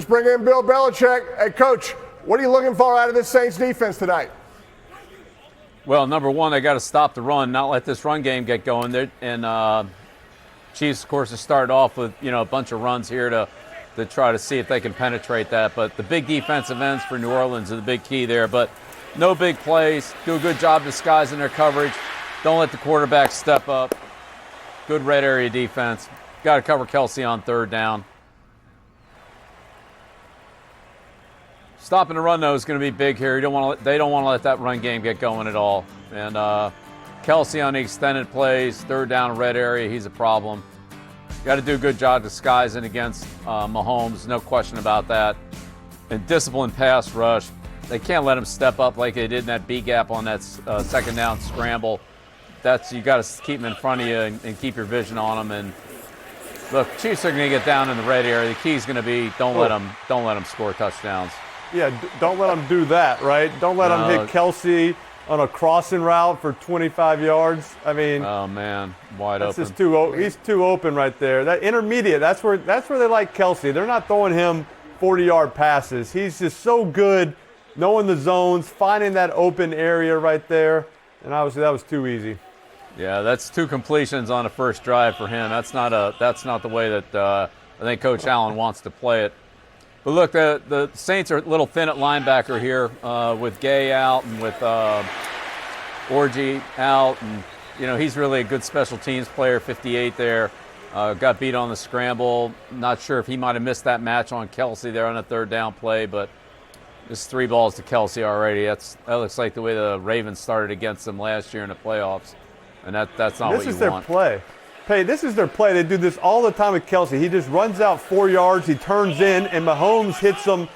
bring in Bill Belichick. Hey, Coach, what are you looking for out of this Saints defense tonight? Well, number one, they got to stop the run, not let this run game get going. And Chiefs, of course, have started off with a bunch of runs here to try to see if they can penetrate that. But the big defensive ends for New Orleans are the big key there. But no big plays. Do a good job disguising their coverage. Don't let the quarterback step up. Good red area defense. Got to cover Kelce on third down. Stopping the run, though, is going to be big here. They don't want to let that run game get going at all. And Kelce on the extended plays, third down red area, he's a problem. Got to do a good job disguising against Mahomes, no question about that. And disciplined pass rush. They can't let him step up like they did in that B gap on that second down scramble. You got to keep him in front of you and keep your vision on him. And look, Chiefs are going to get down in the red area. The key is going to be don't let them score touchdowns. Yeah, don't let him do that, right? Don't let him hit Kelce on a crossing route for 25 yards. I mean, oh man, wide open. He's too open right there. That intermediate, that's where they like Kelce. They're not throwing him 40-yard passes. He's just so good knowing the zones, finding that open area right there. And obviously that was too easy. Yeah, that's 2 completions on the first drive for him. That's not the way that I think Coach Allen wants to play it. But look, the Saints are a little thin at linebacker here with Gay out and with Orji out. And, he's really a good special teams player, 58 there. Got beat on the scramble. Not sure if he might have missed that match on Kelce there on a third down play, but it's 3 balls to Kelce already. That looks like the way the Ravens started against them last year in the playoffs. And that's not what you want. This is their play. Hey, this is their play. They do this all the time with Kelce. He just runs out 4 yards, he turns in, and Mahomes hits him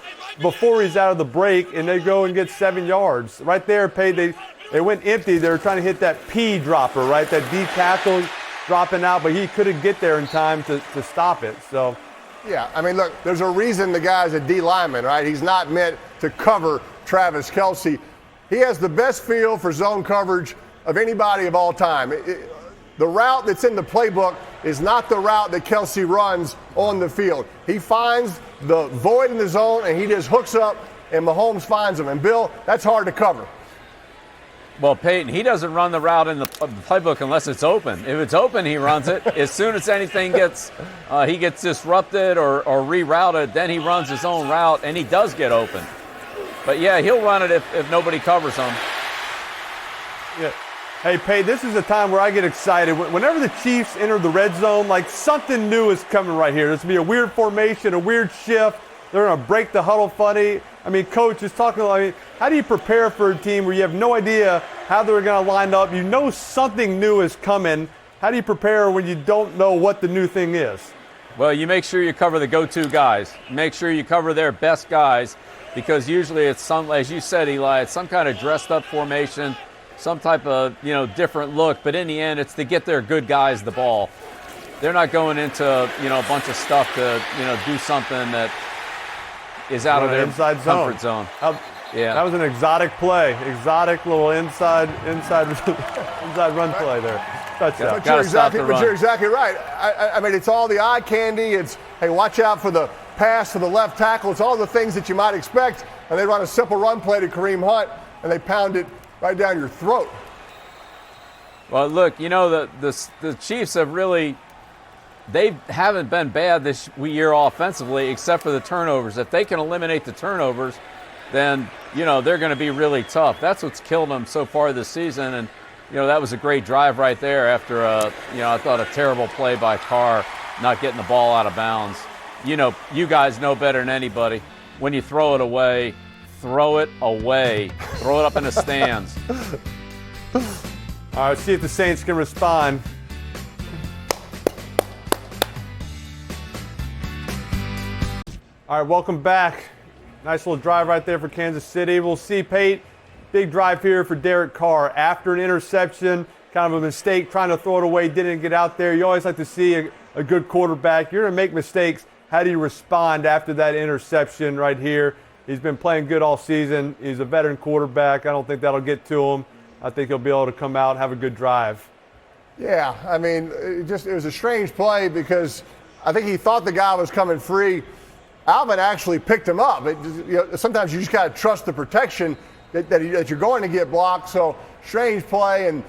before he's out of the break, and they go and get 7 yards. Right there, they went empty. They were trying to hit that P dropper, right? That D tackle dropping out, but he couldn't get there in time to stop it. So, yeah, I mean, look, there's a reason the guy's a D lineman, right? He's not meant to cover Travis Kelce. He has the best feel for zone coverage of anybody of all time. The route that's in the playbook is not the route that Kelce runs on the field. He finds the void in the zone, and he just hooks up, and Mahomes finds him. And, Bill, that's hard to cover. Well, Peyton, he doesn't run the route in the playbook unless it's open. If it's open, he runs it. As soon as anything he gets disrupted or rerouted, then he runs his own route, and he does get open. But, yeah, he'll run it if nobody covers him. Yeah. Hey, Pay, this is a time where I get excited. Whenever the Chiefs enter the red zone, like something new is coming right here. There's going to be a weird formation, a weird shift. They're going to break the huddle funny. I mean, Coach is talking about, how do you prepare for a team where you have no idea how they're going to line up? You know something new is coming. How do you prepare when you don't know what the new thing is? Well, you make sure you cover the go-to guys. Make sure you cover their best guys, because usually it's as you said, Eli, it's some kind of dressed-up formation, some type of, different look, but in the end, it's to get their good guys the ball. They're not going into, a bunch of stuff to, do something that is out of their comfort zone. Yeah, that was an exotic play, exotic little inside run play there. But you're exactly right. I mean, it's all the eye candy. It's, hey, watch out for the pass to the left tackle. It's all the things that you might expect, and they run a simple run play to Kareem Hunt, and they pound it right down your throat. Well, look, the Chiefs have really, they haven't been bad this year offensively except for the turnovers. If they can eliminate the turnovers, then, they're going to be really tough. That's what's killed them so far this season. And, that was a great drive right there after, I thought a terrible play by Carr, not getting the ball out of bounds. You guys know better than anybody. When you throw it away, throw it away. Throw it up in the stands. All right, see if the Saints can respond. All right, welcome back. Nice little drive right there for Kansas City. We'll see, Pate. Big drive here for Derek Carr. After an interception, kind of a mistake, trying to throw it away, didn't get out there. You always like to see a good quarterback. You're going to make mistakes. How do you respond after that interception right here? He's been playing good all season. He's a veteran quarterback. I don't think that'll get to him. I think he'll be able to come out and have a good drive. Yeah, I mean, it was a strange play because I think he thought the guy was coming free, Alvin actually picked him up. Sometimes you just got to trust the protection that you're going to get blocked. So strange play. And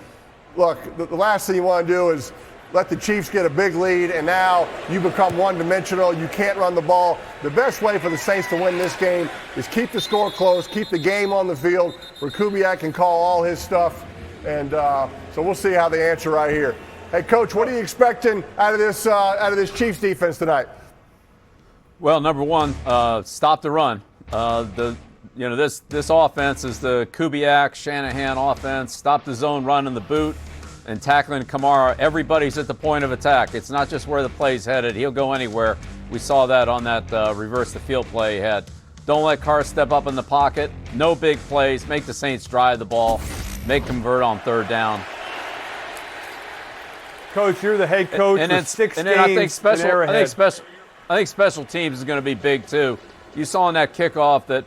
look, the last thing you want to do is let the Chiefs get a big lead, and now you become one-dimensional. You can't run the ball. The best way for the Saints to win this game is keep the score close, keep the game on the field where Kubiak can call all his stuff. And so we'll see how they answer right here. Hey, Coach, what are you expecting out of this Chiefs defense tonight? Well, number one, stop the run. This offense is the Kubiak Shanahan offense. Stop the zone run in the boot and tackling Kamara. Everybody's at the point of attack. It's not just where the play's headed. He'll go anywhere. We saw that on that reverse the field play he had. Don't let Carr step up in the pocket. No big plays. Make the Saints drive the ball. Make convert on third down. Coach, you're the head coach for 6 games I think special teams is going to be big too. You saw in that kickoff that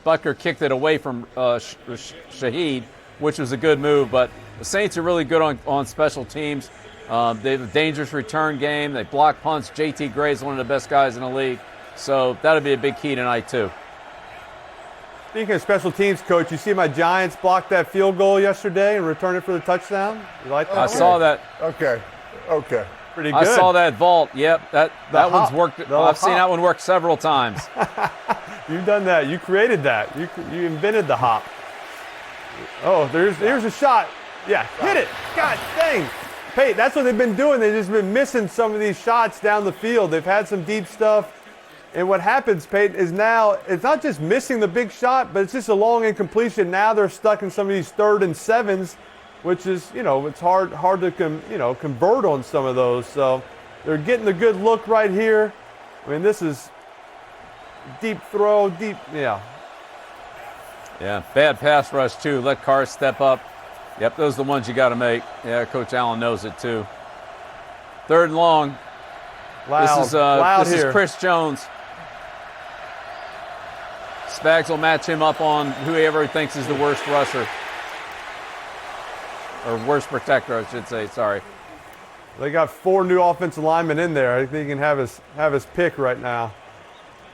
Butker kicked it away from Shaheed, which was a good move. But the Saints are really good on special teams. They have a dangerous return game. They block punts. J.T. Gray is one of the best guys in the league. So that'll be a big key tonight too. Speaking of special teams, Coach, you see my Giants block that field goal yesterday and return it for the touchdown? You like that? I saw that. Okay. Pretty good. I saw that vault. Yep, that one's worked. I've seen that one work several times. You've done that. You created that. You invented the hop. Oh, there's a shot. Yeah, hit it. God dang. Pate, that's what they've been doing. They've just been missing some of these shots down the field. They've had some deep stuff. And what happens, Pate, is now it's not just missing the big shot, but it's just a long incompletion. Now they're stuck in some of these 3rd and 7s, which is, it's hard to convert on some of those. So they're getting the good look right here. I mean, this is deep throw, yeah. Yeah, bad pass rush too. Let Carr step up. Yep, those are the ones you got to make. Yeah, Coach Allen knows it too. 3rd and long. Loud this is Chris Jones. Spags will match him up on whoever he thinks is the worst rusher. Or worst protector, I should say. Sorry. They got 4 new offensive linemen in there. I think he can have his pick right now.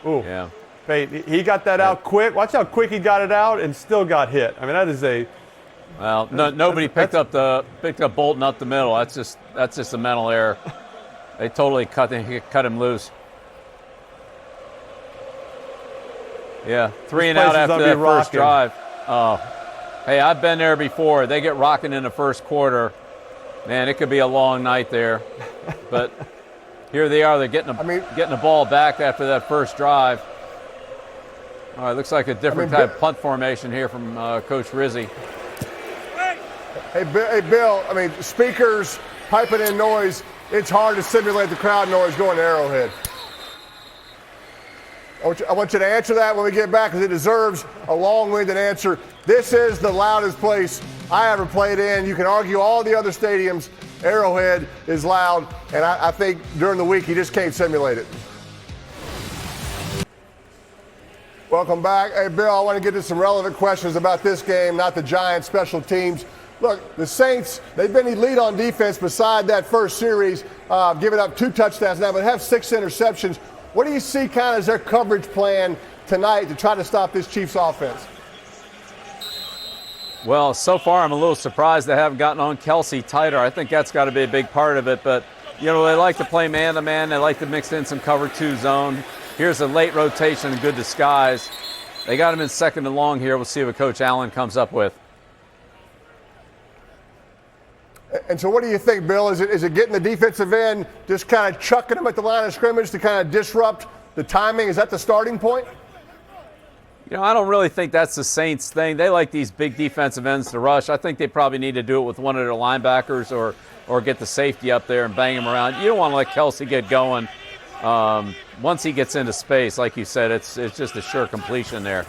Ooh. Yeah. Pate, he got that out quick. Watch how quick he got it out and still got hit. I mean, that is a. Well, nobody picked up Bolton up the middle. That's just a mental error. They totally cut him loose. Yeah, 3 and out after that first drive. Oh, hey, I've been there before. They get rocking in the first quarter. Man, it could be a long night there. But here they are. They're getting the ball back after that first drive. All right, looks like a different type of punt formation here from Coach Rizzi. Hey, Bill, speakers piping in noise. It's hard to simulate the crowd noise going to Arrowhead. I want you to answer that when we get back because it deserves a long-winded answer. This is the loudest place I ever played in. You can argue all the other stadiums. Arrowhead is loud, and I think during the week you just can't simulate it. Welcome back. Hey, Bill, I want to get to some relevant questions about this game, not the Giants' special teams. Look, the Saints, they've been elite on defense beside that first series, giving up 2 touchdowns now, but have 6 interceptions. What do you see kind of as their coverage plan tonight to try to stop this Chiefs offense? Well, so far I'm a little surprised they haven't gotten on Kelsey tighter. I think that's got to be a big part of it. But, they like to play man-to-man. They like to mix in some cover 2 zone. Here's a late rotation in good disguise. They got him in 2nd and long here. We'll see what Coach Allen comes up with. And so what do you think, Bill? Is it getting the defensive end, just kind of chucking them at the line of scrimmage to kind of disrupt the timing? Is that the starting point? I don't really think that's the Saints thing. They like these big defensive ends to rush. I think they probably need to do it with one of their linebackers or get the safety up there and bang him around. You don't want to let Kelsey get going. Once he gets into space, like you said, it's just a sure completion there.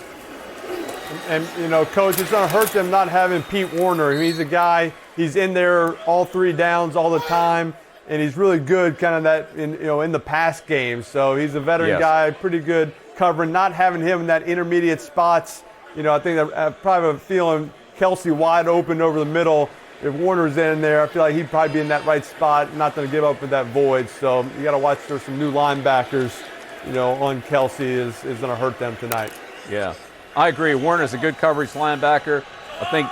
And, Coach, it's going to hurt them not having Pete Werner. He's a guy, he's in there all 3 downs all the time, and he's really good kind of that in the pass game. So he's a veteran guy, pretty good covering. Not having him in that intermediate spots, I think I probably have a feeling Kelsey wide open over the middle. If Warner's in there, I feel like he'd probably be in that right spot, not going to give up with that void. So you got to watch for some new linebackers on Kelsey is going to hurt them tonight. Yeah, I agree. Warner's a good coverage linebacker. I think,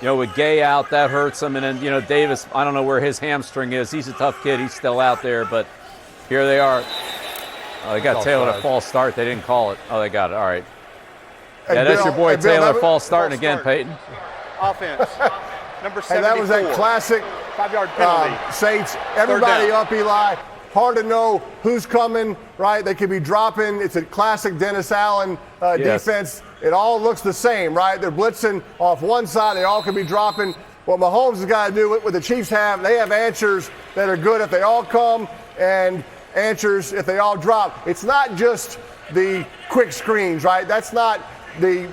with Gay out, that hurts him. And then, Davis, I don't know where his hamstring is. He's a tough kid. He's still out there. But here they are. They got Taylor a false start. They didn't call it. Oh, they got it. All right. Hey, yeah, that's Bill, your boy hey, Bill, Taylor false starting again, Peyton. Offense. Number 74. And that was that classic 5-yard penalty. Saints, everybody down. up, Eli. Hard to know who's coming, right? They could be dropping. It's a classic Dennis Allen Yes. defense. It all looks the same, right? They're blitzing off one side. They all could be dropping. What Mahomes has got to do, what the Chiefs have, they have answers that are good if they all come and answers if they all drop. It's not just the quick screens, right? That's not the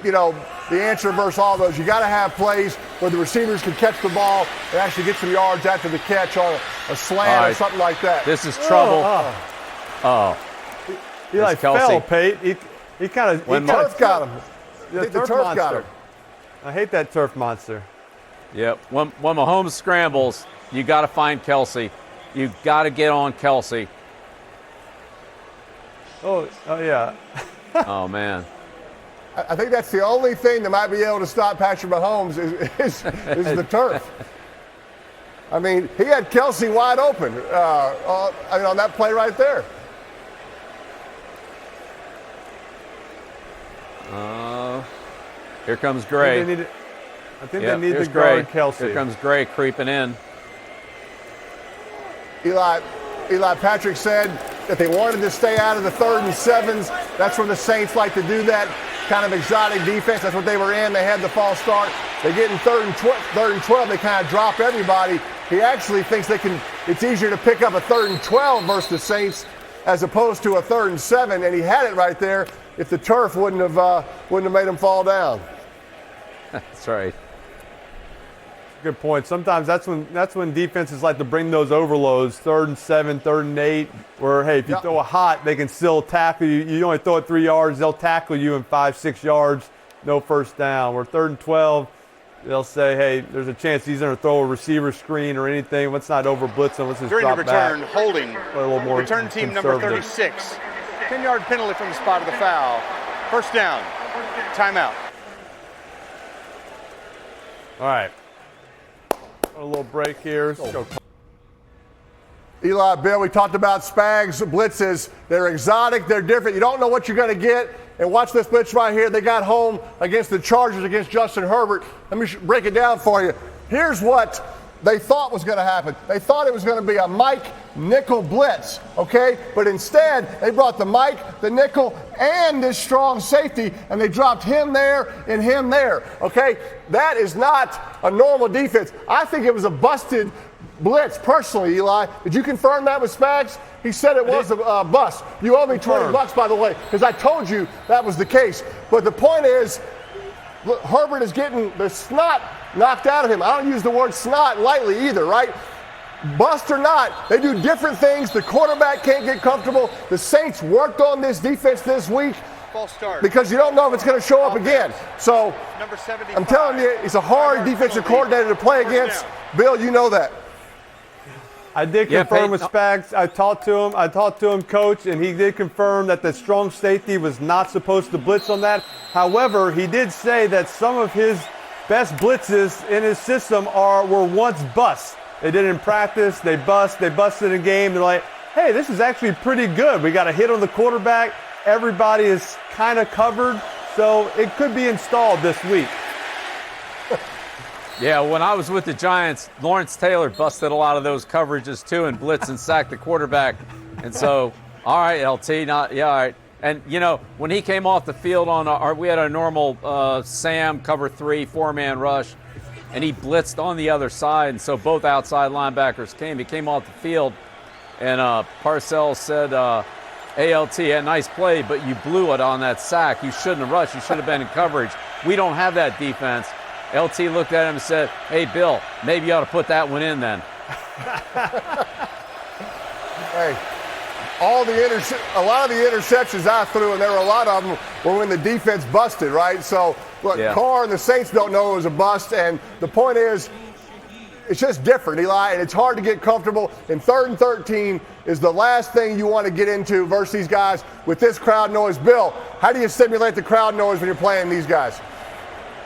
answer versus all those. You got to have plays where the receivers can catch the ball and actually get some yards after the catch on a slant or something like that. This is trouble. Eli It's Kelsey. fell, Pate. He kind of. The turf got him. The The turf got monster. him. I hate that turf monster. Yep. When Mahomes scrambles, you got to find Kelsey. You got to get on Kelsey. Oh yeah. Oh, man. I think that's the only thing that might be able to stop Patrick Mahomes is the turf. I mean, he had Kelsey wide open on that play right there. Here comes Gray. I think Yep, they need here's to guard Gray. Kelsey. Here comes Gray creeping in. Eli Patrick said that they wanted to stay out of the 3rd and 7s. That's where the Saints like to do that kind of exotic defense. That's what they were in. They had the false start. They get in 3rd and 12. They kind of drop everybody. He actually thinks it's easier to pick up a 3rd and 12 versus the Saints as opposed to a 3rd and 7. And he had it right there if the turf wouldn't have made him fall down. That's right. Good point. Sometimes that's when defenses like to bring those overloads, 3rd and 7, 3rd and 8, where, hey, if you throw a hot, they can still tackle you. You only throw it 3 yards, they'll tackle you in 5-6 yards, no first down. Where 3rd and 12, they'll say, hey, there's a chance he's going to throw a receiver screen or anything. Let's not over blitz him. Let's just During the drop back. return, holding. A little more Return team number conservative. 36. 10-yard penalty from the spot of the foul. First down. Timeout. All right. A little break here. Let's go. Eli, Bill, we talked about Spags blitzes. They're exotic. They're different. You don't know what you're going to get. And watch this blitz right here. They got home against the Chargers against Justin Herbert. Let me break it down for you. Here's what they thought was going to happen. They thought it was going to be a Mike nickel blitz, okay? But instead, they brought the Mike, the nickel, and this strong safety, and they dropped him there and him there, okay? That is not a normal defense. I think it was a busted blitz, personally, Eli. Did you confirm that with Spags? He said it was a bust. You owe me $20, by the way, because I told you that was the case. But the point is, look, Herbert is getting the snot knocked out of him. I don't use the word snot lightly either, right? Bust or not, they do different things. The quarterback can't get comfortable. The Saints worked on this defense this week False start. because you don't know if it's going to show up again. So Number 75. I'm telling you, it's a hard defensive coordinator to play against. Bill, you know that. I did confirm with Spags. I talked to him, Coach, and he did confirm that the strong safety was not supposed to blitz on that. However, he did say that some of his best blitzes in his system were once busts. They did it in practice. They busted in a game. They're like, hey, this is actually pretty good. We got a hit on the quarterback. Everybody is kind of covered, so it could be installed this week. Yeah, when I was with the Giants, Lawrence Taylor busted a lot of those coverages too and blitzed and sacked the quarterback. And so, all right, LT, all right. And, when he came off the field we had a normal Sam cover 3, 4-man rush, and he blitzed on the other side. And so both outside linebackers came. He came off the field, and Parcells said, hey, LT, a nice play, but you blew it on that sack. You shouldn't have rushed. You should have been in coverage. We don't have that defense. LT looked at him and said, hey, Bill, maybe you ought to put that one in then. Hey, a lot of the interceptions I threw, and there were a lot of them, were when the defense busted, right? So, look, Yeah. Carr and the Saints don't know it was a bust, and the point is, it's just different, Eli, and it's hard to get comfortable. And 3rd and 13 is the last thing you want to get into versus these guys with this crowd noise. Bill, how do you simulate the crowd noise when you're playing these guys?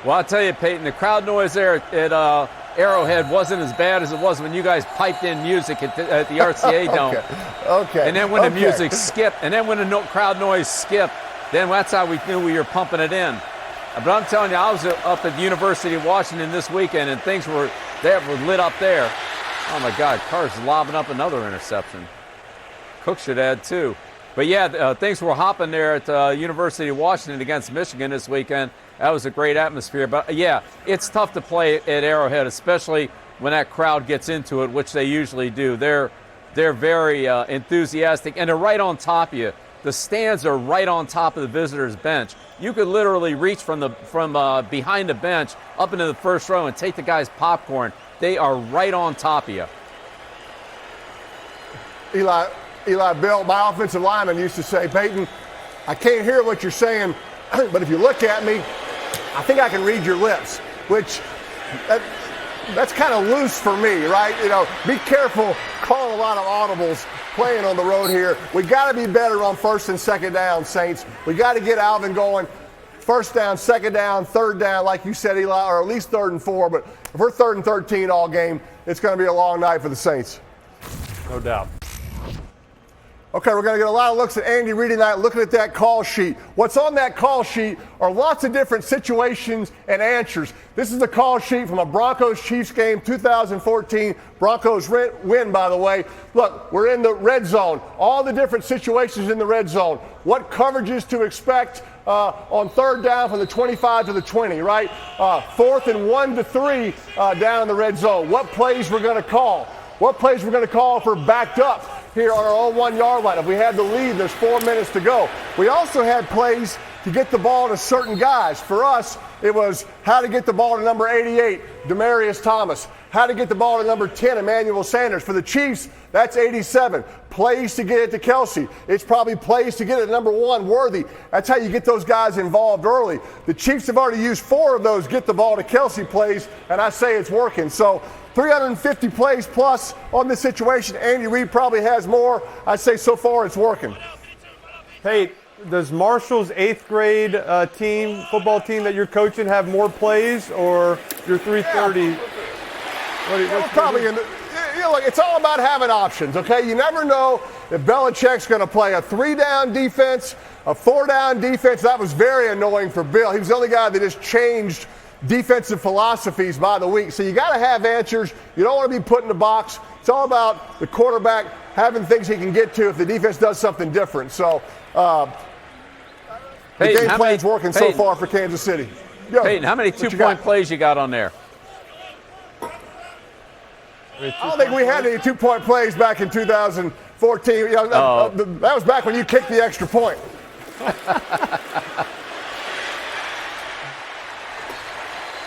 Well, I'll tell you, Peyton, the crowd noise there at Arrowhead wasn't as bad as it was when you guys piped in music at the RCA Dome. Okay. And then when the music skipped, and then when the crowd noise skipped, then that's how we knew we were pumping it in. But I'm telling you, I was up at the University of Washington this weekend, and things were lit up there. Oh, my God, Carr's lobbing up another interception. Cook should add two. But, yeah, things were hopping there at the University of Washington against Michigan this weekend. That was a great atmosphere. But, yeah, it's tough to play at Arrowhead, especially when that crowd gets into it, which they usually do. They're very enthusiastic, and they're right on top of you. The stands are right on top of the visitors' bench. You could literally reach from behind the bench up into the first row and take the guy's popcorn. They are right on top of you. Eli, Bill, my offensive lineman used to say, Peyton, I can't hear what you're saying, but if you look at me, I think I can read your lips, which that's kind of loose for me, right? You know, be careful, call a lot of audibles playing on the road here. We got to be better on 1st and 2nd down, Saints. We got to get Alvin going. 1st down, 2nd down, 3rd down, like you said, Eli, or at least 3rd and 4. But if we're 3rd and 13 all game, it's going to be a long night for the Saints. No doubt. Okay, we're going to get a lot of looks at Andy Reid tonight, looking at that call sheet. What's on that call sheet are lots of different situations and answers. This is the call sheet from a Broncos-Chiefs game, 2014. Broncos win, by the way. Look, we're in the red zone. All the different situations in the red zone. What coverages to expect on 3rd down from the 25 to the 20, right? 4th and 1 to 3 down in the red zone. What plays we're going to call. What plays we're going to call for backed up here on our own 1 yard line. If we had the lead, there's 4 minutes to go. We also had plays to get the ball to certain guys. For us, it was how to get the ball to number 88, Demaryius Thomas. How to get the ball to number 10, Emmanuel Sanders. For the Chiefs, that's 87. Plays to get it to Kelsey. It's probably plays to get it to number 1, Worthy. That's how you get those guys involved early. The Chiefs have already used 4 of those get the ball to Kelsey plays, and I say it's working. So 350 plays plus on this situation. Andy Reid probably has more. I'd say so far it's working. Hey, does Marshall's 8th grade football team that you're coaching have more plays, or your 330? Yeah. Probably in the, look, it's all about having options, okay? You never know if Belichick's going to play a 3-down defense, a 4-down defense. That was very annoying for Bill. He was the only guy that just changed defensive philosophies by the week. So you got to have answers. You don't want to be put in the box. It's all about the quarterback having things he can get to if the defense does something different. So the game plan's working so far for Kansas City. Peyton, how many 2-point plays you got on there? I don't think we had any 2-point plays back in 2014. That was back when you kicked the extra point.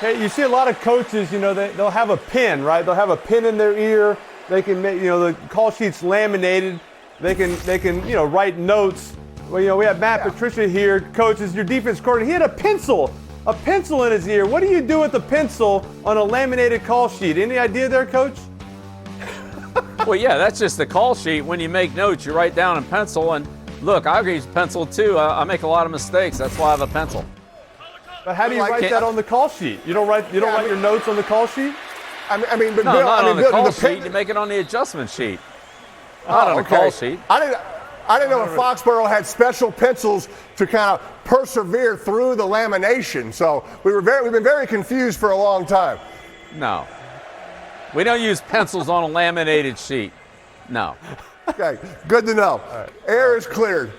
Hey, you see a lot of coaches, they'll have a pin, right? They'll have a pin in their ear. They can make, the call sheet's laminated. They can, write notes. Well, we have Matt Patricia here, coaches, your defense coordinator. He had a pencil in his ear. What do you do with a pencil on a laminated call sheet? Any idea there, Coach? Well, yeah, that's just the call sheet. When you make notes, you write down in pencil. And look, I use pencil too. I make a lot of mistakes. That's why I have a pencil. But how do you write that on the call sheet? You don't write your notes on the call sheet? But Bill, not on the call sheet. You make it on the adjustment sheet. Not on the call sheet. I didn't know if Foxborough had special pencils to kind of persevere through the lamination. So we've been very confused for a long time. No. We don't use pencils on a laminated sheet. No. Okay, good to know. Right. Air is cleared.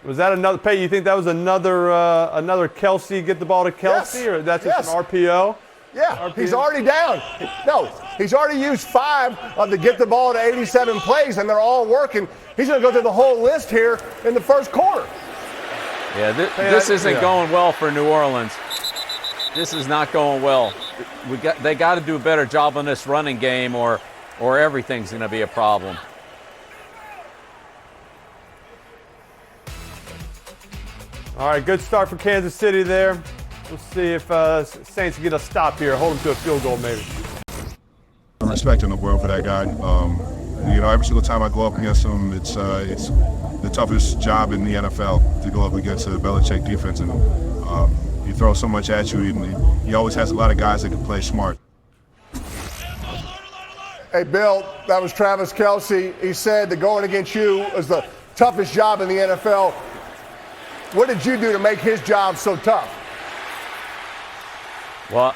Was that another Pay? You think that was another Kelsey, get the ball to Kelsey, or that's just an RPO? Yeah, RPO? He's already down. No, he's already used 5 of the get the ball to 87 plays, and they're all working. He's going to go through the whole list here in the first quarter. Yeah, this isn't going well for New Orleans. This is not going well. They got to do a better job on this running game, or everything's going to be a problem. All right, good start for Kansas City there. We'll see if Saints get a stop here, hold them to a field goal maybe. I'm respecting the world for that guy. Every single time I go up against him, it's the toughest job in the NFL to go up against a Belichick defense. And he throws so much at you, and he always has a lot of guys that can play smart. Hey, Bill, that was Travis Kelce. He said that going against you is the toughest job in the NFL. What did you do to make his job so tough? Well,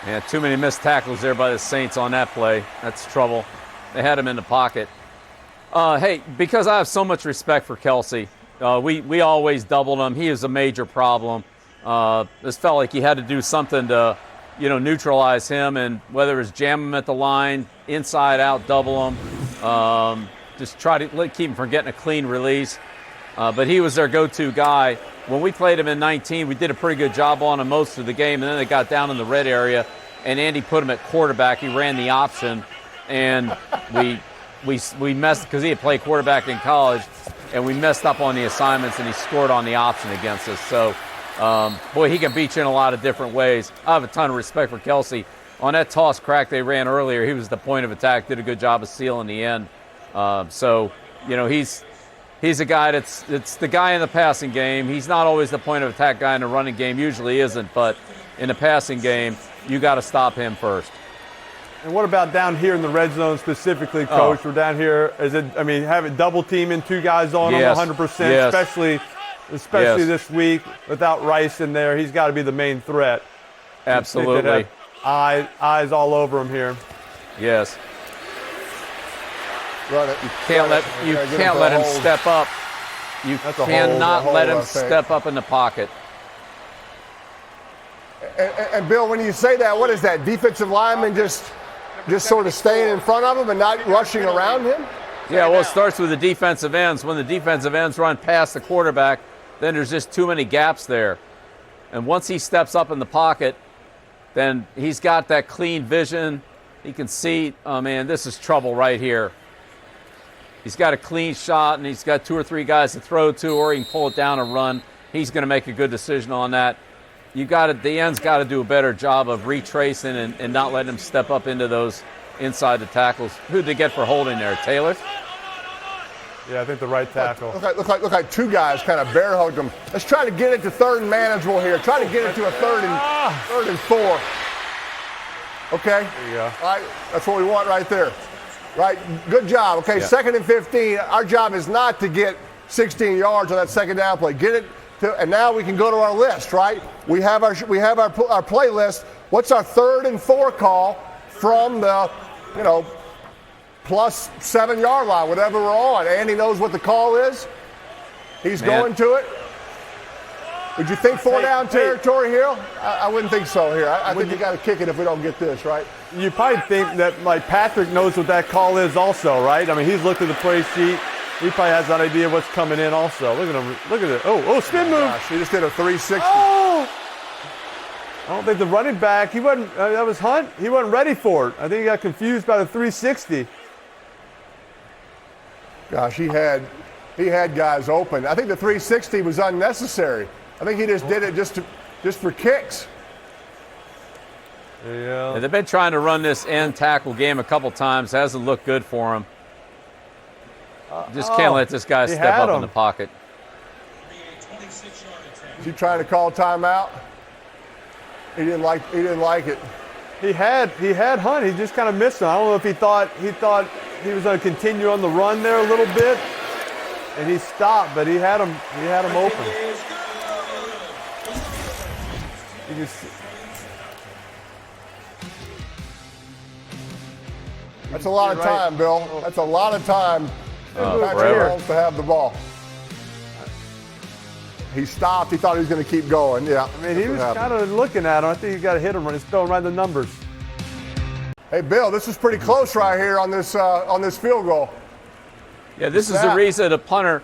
yeah, too many missed tackles there by the Saints on that play. That's trouble. They had him in the pocket. Hey, because I have so much respect for Kelce, we always doubled him. He is a major problem. This felt like he had to do something to, neutralize him, and whether it's jam him at the line, inside out, double him, just try to keep him from getting a clean release. But he was their go-to guy. When we played him in 19, we did a pretty good job on him most of the game, and then they got down in the red area, and Andy put him at quarterback. He ran the option, and we messed because he had played quarterback in college, and we messed up on the assignments, and he scored on the option against us. So, boy, he can beat you in a lot of different ways. I have a ton of respect for Kelce. On that toss crack they ran earlier, he was the point of attack, did a good job of sealing the end. He's a guy it's the guy in the passing game. He's not always the point of attack guy in the running game, usually isn't, but in the passing game, you got to stop him first. And what about down here in the red zone specifically, Coach? We're down here. Have it double teaming, two guys on him 100%, yes. especially this week without Rice in there. He's got to be the main threat. Absolutely. Eyes all over him here. Yes. Run it. You can't let him step up. You cannot let him step up in the pocket. And Bill, when you say that, what is that? Defensive lineman just sort of staying in front of him and not rushing around him? Yeah, well, it starts with the defensive ends. When the defensive ends run past the quarterback, then there's just too many gaps there. And once he steps up in the pocket, then he's got that clean vision. He can see, oh man, this is trouble right here. He's got a clean shot, and he's got two or three guys to throw to, or he can pull it down and run. He's going to make a good decision on that. The end's got to do a better job of retracing and not letting him step up into those inside the tackles. Who'd they get for holding there? Taylor? Yeah, I think the right tackle. Look like two guys kind of bear hugged him. Let's try to get it to third and manageable here. Try to get it to a third and 4. Okay? There you go. All right, that's what we want right there. Right, good job. Okay, yeah. 2nd and 15. Our job is not to get 16 yards on that second down play. Get it to, and now we can go to our list. Right, we have our play list. What's our 3rd and 4 call from the, plus 7 yard line, whatever we're on? Andy knows what the call is. He's going to it. Would you think 4 down territory here? I wouldn't think so here. I think you got to kick it if we don't get this, right? You probably think that Patrick knows what that call is also, right? I mean, he's looked at the play sheet. He probably has an idea what's coming in also. Look at him. Look at it. Oh, spin move. Gosh, he just did a 360. Oh! I don't think the running back, he wasn't, that was Hunt. He wasn't ready for it. I think he got confused by the 360. Gosh, he had guys open. I think the 360 was unnecessary. I think he just did it just for kicks. Yeah. They've been trying to run this end tackle game a couple times. Hasn't looked good for him. Just can't let this guy step up in the pocket. Is he trying to call timeout? He didn't like it. He had Hunt. He just kind of missed him. I don't know if he thought he was going to continue on the run there a little bit, and he stopped. But he had him open. That's a lot of time, Bill. That's a lot of time. Patrick wants to have the ball. He stopped. He thought he was going to keep going. Yeah. I mean, he was kind of looking at him. I think you got to hit him. He's throwing right the numbers. Hey, Bill, this is pretty close right here on this field goal. Yeah, this is the reason the punter,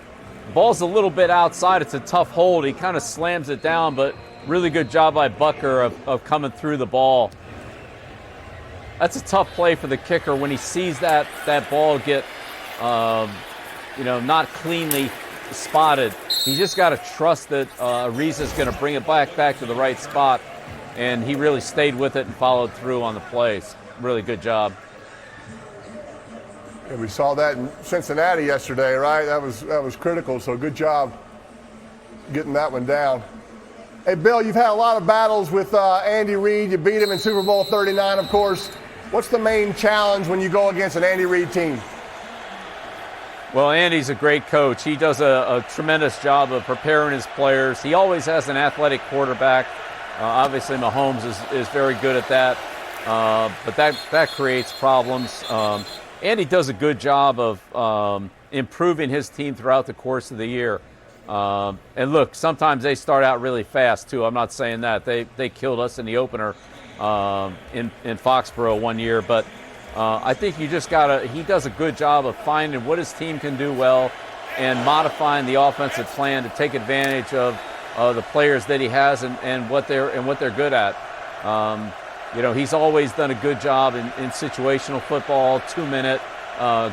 ball's a little bit outside. It's a tough hold. He kind of slams it down, but really good job by Butker of coming through the ball. That's a tough play for the kicker when he sees that ball get, not cleanly spotted. You just got to trust that Ariza's going to bring it back to the right spot, and he really stayed with it and followed through on the plays. Really good job. And we saw that in Cincinnati yesterday, right? That was critical. So good job getting that one down. Hey, Bill, you've had a lot of battles with Andy Reid. You beat him in Super Bowl 39, of course. What's the main challenge when you go against an Andy Reid team? Well, Andy's a great coach. He does a tremendous job of preparing his players. He always has an athletic quarterback. Obviously, Mahomes is very good at that, but that creates problems. Andy does a good job of improving his team throughout the course of the year. And look, sometimes they start out really fast, too. I'm not saying that. They killed us in the opener in Foxborough one year, but I think you just he does a good job of finding what his team can do well and modifying the offensive plan to take advantage of the players that he has and what they're good at. He's always done a good job in situational football, 2-minute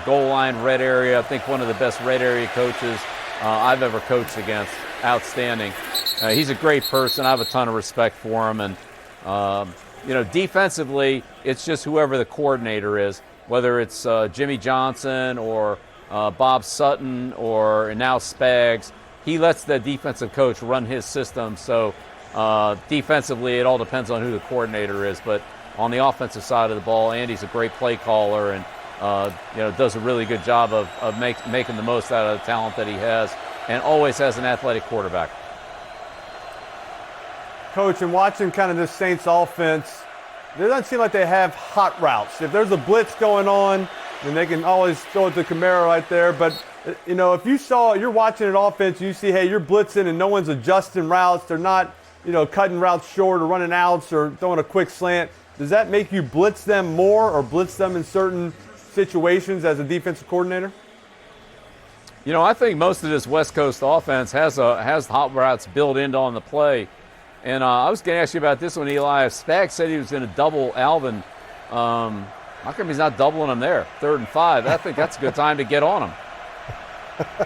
goal line, red area. I think one of the best red area coaches I've ever coached against. Outstanding. He's a great person. I have a ton of respect for him. And, defensively, it's just whoever the coordinator is, whether it's Jimmy Johnson or Bob Sutton or now Spags. He lets the defensive coach run his system. So defensively, it all depends on who the coordinator is. But on the offensive side of the ball, Andy's a great play caller and does a really good job of making the most out of the talent that he has, and always has an athletic quarterback. Coach, and watching kind of this Saints offense, it doesn't seem like they have hot routes. If there's a blitz going on, then they can always throw it to Kamara right there. But, if you're watching an offense, you see, hey, you're blitzing and no one's adjusting routes. They're not, cutting routes short or running outs or throwing a quick slant. Does that make you blitz them more or blitz them in certain situations as a defensive coordinator? I think most of this West Coast offense has hot routes built into on the play. And I was going to ask you about this one, Eli. If Spags said he was going to double Alvin, how come he's not doubling him there? 3rd and 5. I think that's a good time to get on him.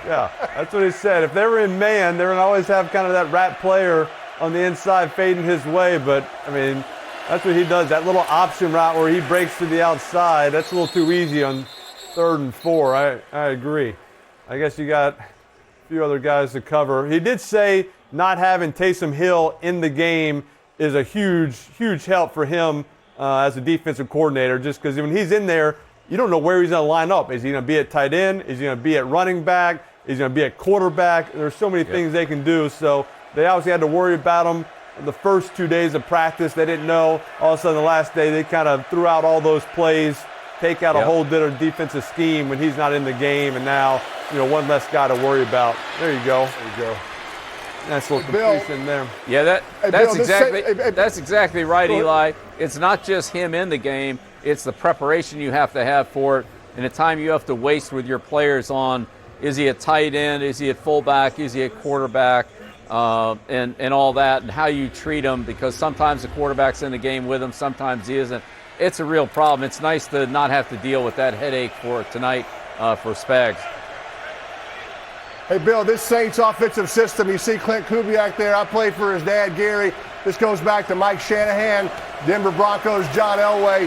Yeah, that's what he said. If they were in man, they're going to always have kind of that rat player on the inside fading his way. But, that's what he does, that little option route where he breaks to the outside. That's a little too easy on 3rd and 4. I agree. I guess you got a few other guys to cover. He did say not having Taysom Hill in the game is a huge, huge help for him as a defensive coordinator, just because when he's in there, you don't know where he's going to line up. Is he going to be at tight end? Is he going to be at running back? Is he going to be at quarterback? There's so many things they can do. So they obviously had to worry about him the first 2 days of practice. They didn't know. All of a sudden the last day they kind of threw out all those plays, take out a whole different defensive scheme when he's not in the game, and now one less guy to worry about. There you go. There you go. Nice little completion there. Yeah, that's exactly right, Eli. It's not just him in the game. It's the preparation you have to have for it, and the time you have to waste with your players on, is he at tight end, is he at fullback, is he at quarterback, and all that, and how you treat him, because sometimes the quarterback's in the game with him, sometimes he isn't. It's a real problem. It's nice to not have to deal with that headache for tonight for Spags. Hey, Bill, this Saints offensive system, you see Clint Kubiak there. I played for his dad, Gary. This goes back to Mike Shanahan, Denver Broncos, John Elway.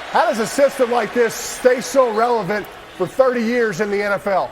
How does a system like this stay so relevant for 30 years in the NFL?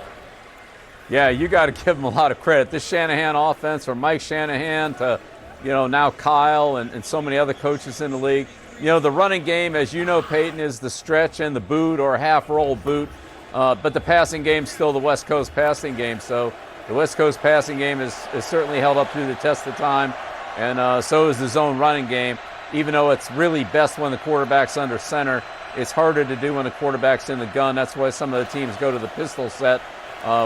Yeah, you got to give him a lot of credit. This Shanahan offense, from Mike Shanahan to, now Kyle and so many other coaches in the league. The running game, as you know, Peyton, is the stretch and the boot or half-roll boot. But the passing game is still the West Coast passing game. So the West Coast passing game is certainly held up through the test of time. And so is the zone running game. Even though it's really best when the quarterback's under center, it's harder to do when the quarterback's in the gun. That's why some of the teams go to the pistol set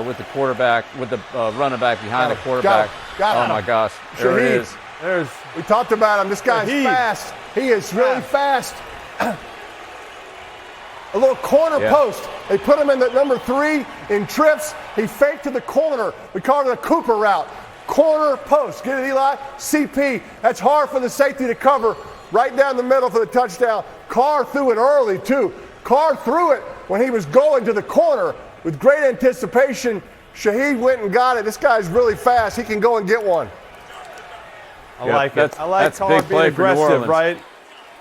with the quarterback, with the running back behind the quarterback. Got oh, my gosh. There it is. We talked about him. This guy's fast. He is really fast. A little corner post. They put him in the number 3 in trips. He faked to the corner. We call it a Cooper route. Corner post. Get it, Eli? CP. That's hard for the safety to cover. Right down the middle for the touchdown. Carr threw it early, too. Carr threw it when he was going to the corner with great anticipation. Shaheed went and got it. This guy's really fast. He can go and get one. I like it. I like that's a Carr big being play for New aggressive, Orleans. right?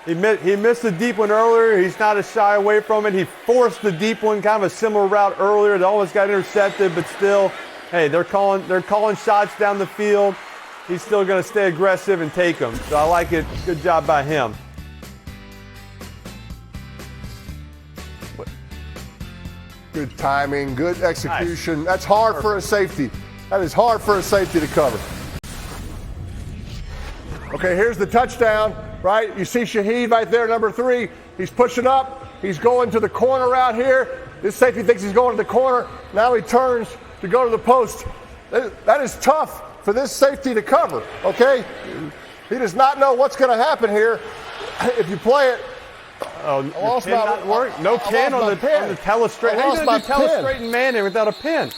He missed the deep one earlier. He's not as shy away from it. He forced the deep one, kind of a similar route earlier. It almost got intercepted, but still, hey, they're calling shots down the field. He's still going to stay aggressive and take them. So I like it. Good job by him. Good timing, good execution. That's hard for a safety. That is hard for a safety to cover. Okay, here's the touchdown, right? You see Shaheed right there, number 3. He's pushing up. He's going to the corner out here. This safety thinks he's going to the corner. Now he turns to go to the post. That is tough for this safety to cover, okay? He does not know what's going to happen here if you play it. Oh, I lost pin my- not work. No I pin lost on my the pin. telestrate. I How lost you my going to do pin. telestrate and Manning without a pin?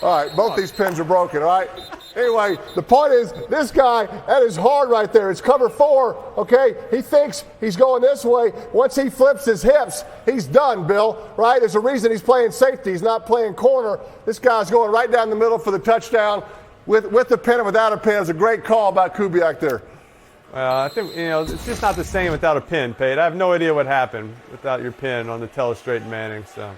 All right, both these pins are broken, all right? Anyway, the point is, this guy, that is hard right there. It's cover 4, okay? He thinks he's going this way. Once he flips his hips, he's done, Bill, right? There's a reason he's playing safety. He's not playing corner. This guy's going right down the middle for the touchdown with the pin and without a pin. It's a great call by Kubiak there. I think, it's just not the same without a pin, Pate. I have no idea what happened without your pin on the telestrate and Manning, so.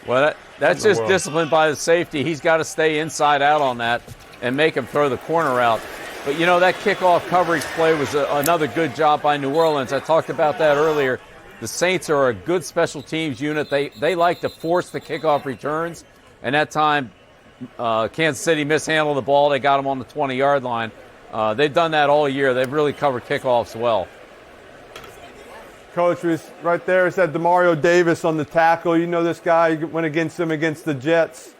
Well, that's just world. discipline by the safety. He's got to stay inside out on that and make him throw the corner out. But, that kickoff coverage play was another good job by New Orleans. I talked about that earlier. The Saints are a good special teams unit. They like to force the kickoff returns. And that time, Kansas City mishandled the ball. They got them on the 20-yard line. They've done that all year. They've really covered kickoffs well. Coach was right there. It said DeMario Davis on the tackle. You know this guy. You went against him against the Jets.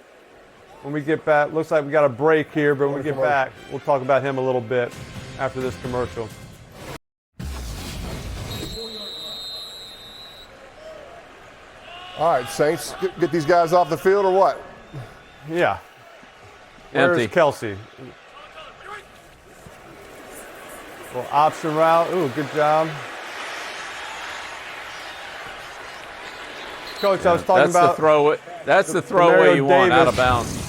When we get back, looks like we got a break here, but when we get back, we'll talk about him a little bit after this commercial. All right, Saints, get these guys off the field or what? Yeah. Where's Empty. Kelsey? Little option route. Ooh, good job. Coach, I was talking about. That's the throwaway you want out of bounds.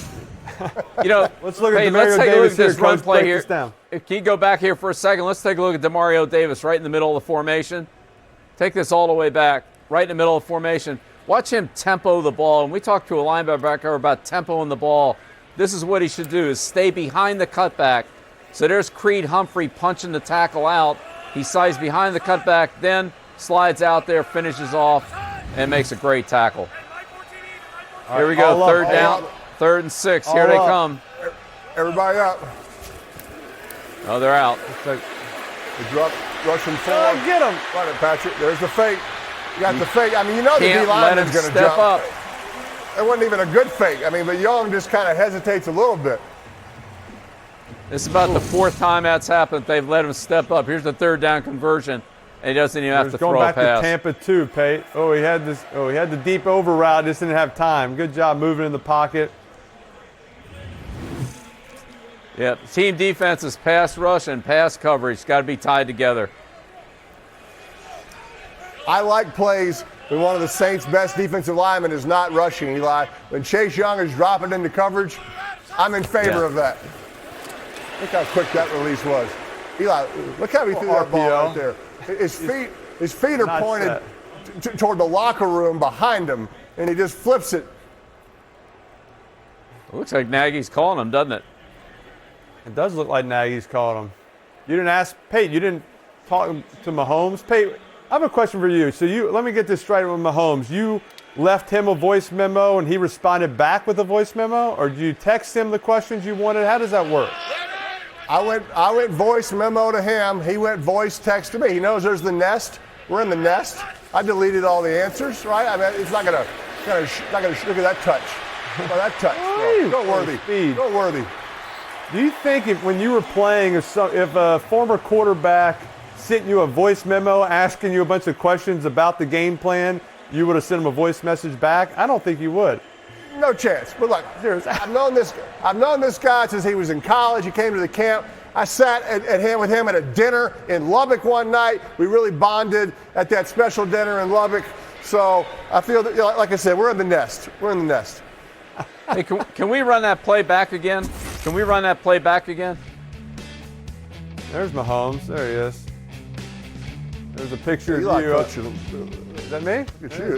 Let's look at hey, Demario let's take a look Davis at this here, run Coach. play Break here. this down. Can you go back here for a second? Let's take a look at DeMario Davis right in the middle of the formation. Take this all the way back, right in the middle of the formation. Watch him tempo the ball. And we talked to a linebacker about tempoing the ball. This is what he should do, is stay behind the cutback. So there's Creed Humphrey punching the tackle out. He slides behind the cutback, then slides out there, finishes off, and makes a great tackle. Here we go, third down, 3rd and 6. Here they come. Everybody up. Oh, they're out. The drop, rushing forward. Get him. Run it, Patrick. There's the fake. You got the fake. I mean, the Can't D let him lineman's going to step jump. up. It wasn't even a good fake. I mean, but Young just kind of hesitates a little bit. This is about the 4th time that's happened. They've let him step up. Here's the 3rd down conversion, and he doesn't even have to Going throw a back pass. to Tampa too, Pate. Oh, he had this. Oh, he had the deep over route. Just didn't have time. Good job moving in the pocket. Yep. Team defense is pass rush and pass coverage. Got to be tied together. I like plays when one of the Saints' best defensive linemen is not rushing, Eli. When Chase Young is dropping into coverage, I'm in favor of that. Look how quick that release was. Eli, look how he threw that ball RPO. right there. His feet are Not pointed toward the locker room behind him, and he just flips it. It looks like Nagy's calling him, doesn't it? It does look like Nagy's called him. You didn't ask Pate. You didn't talk to Mahomes. Pate, I have a question for you. So let me get this straight with Mahomes. You left him a voice memo and he responded back with a voice memo, or did you text him the questions you wanted? How does that work? I went voice memo to him. He went voice text to me. He knows there's the nest. We're in the nest. I deleted all the answers, right? I mean, it's not gonna look at that touch. Look at that touch. Go Worthy. Speed. Go Worthy. Do you think when you were playing, if a former quarterback sent you a voice memo asking you a bunch of questions about the game plan, you would have sent him a voice message back? I don't think you would. No chance. But look, I've known this guy since he was in college. He came to the camp. I sat with him at a dinner in Lubbock one night. We really bonded at that special dinner in Lubbock. So I feel that, like I said, we're in the nest. We're in the nest. Hey, can we run that play back again? Can we run that play back again? There's Mahomes. There he is. There's a picture of Eli you. coaching him. Is that me? It's you.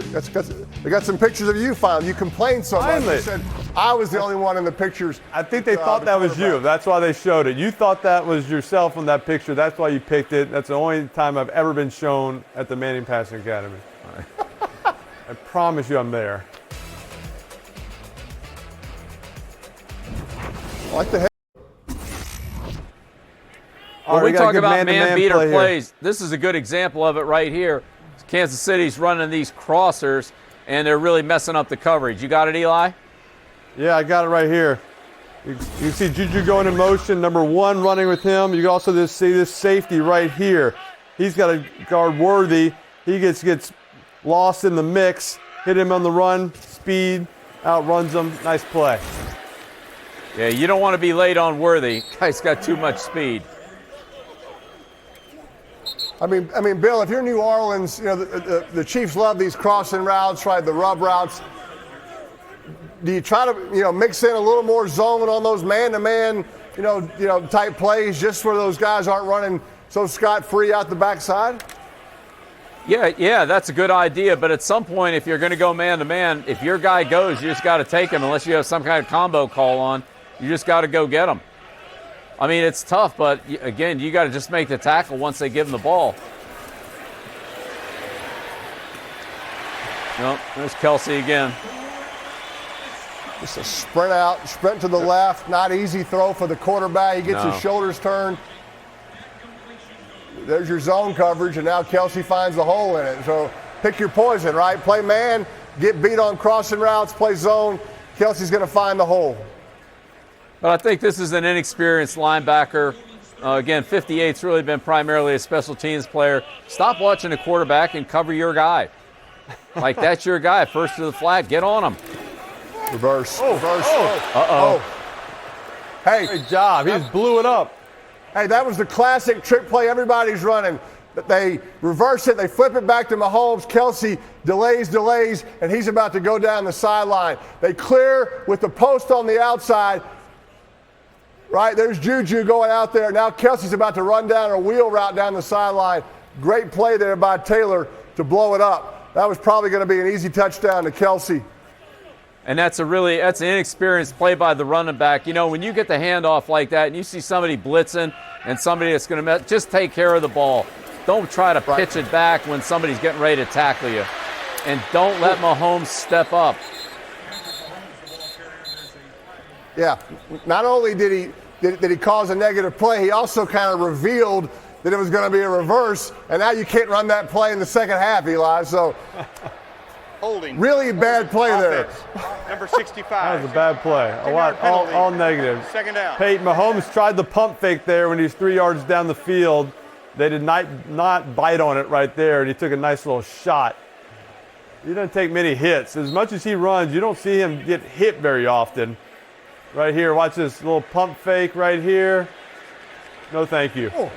They got some pictures of you finally. You complained so much. Finally. You said I was the only one in the pictures. I think they thought that was you. That's why they showed it. You thought that was yourself in that picture. That's why you picked it. That's the only time I've ever been shown at the Manning Passing Academy. I promise you I'm there. I like the head. All When right, we got a talk good about man-to-man man beater play here. plays, this is a good example of it right here. Kansas City's running these crossers, and they're really messing up the coverage. You got it, Eli? Yeah, I got it right here. You can see Juju going in motion, number 1 running with him. You can also just see this safety right here. He's got to guard Worthy. He gets lost in the mix, hit him on the run, speed, outruns him. Nice play. Yeah, you don't want to be late on Worthy. Guy's got too much speed. I mean, Bill, if you're New Orleans, you know the Chiefs love these crossing routes, right? The rub routes. Do you try to, mix in a little more zone on those man-to-man, type plays, just where those guys aren't running so scot-free out the backside? Yeah, that's a good idea. But at some point, if you're going to go man-to-man, if your guy goes, you just got to take him. Unless you have some kind of combo call on, you just got to go get him. I mean, it's tough, but again, you got to just make the tackle once they give him the ball. Nope, there's Kelsey again. Just a sprint to the left, not easy throw for the quarterback. He gets his shoulders turned. There's your zone coverage, and now Kelsey finds the hole in it. So pick your poison, right? Play man, get beat on crossing routes, play zone. Kelsey's going to find the hole. But I think this is an inexperienced linebacker. Again, 58's really been primarily a special teams player. Stop watching the quarterback and cover your guy. Like, that's your guy. First to the flat, get on him. Reverse. Uh-oh. Hey, Great job. He just blew it up. Hey, that was the classic trick play everybody's running. They reverse it, they flip it back to Mahomes. Kelsey delays, and he's about to go down the sideline. They clear with the post on the outside. Right, there's Juju going out there. Now Kelsey's about to run down a wheel route down the sideline. Great play there by Taylor to blow it up. That was probably going to be an easy touchdown to Kelsey. And that's an inexperienced play by the running back. When you get the handoff like that and you see somebody blitzing and somebody that's going to just take care of the ball. Don't try to pitch it back when somebody's getting ready to tackle you. And don't let Mahomes step up. Yeah, not only did he cause a negative play, he also kind of revealed that it was going to be a reverse, and now you can't run that play in the second half, Eli. So, Holding. really bad play there. Number 65. That was a bad play. All negative. Second down. Peyton Mahomes tried the pump fake there when he was 3 yards down the field. They did not bite on it right there, and he took a nice little shot. He doesn't take many hits. As much as he runs, you don't see him get hit very often. Right here, watch this little pump fake right here. No, thank you. Oh.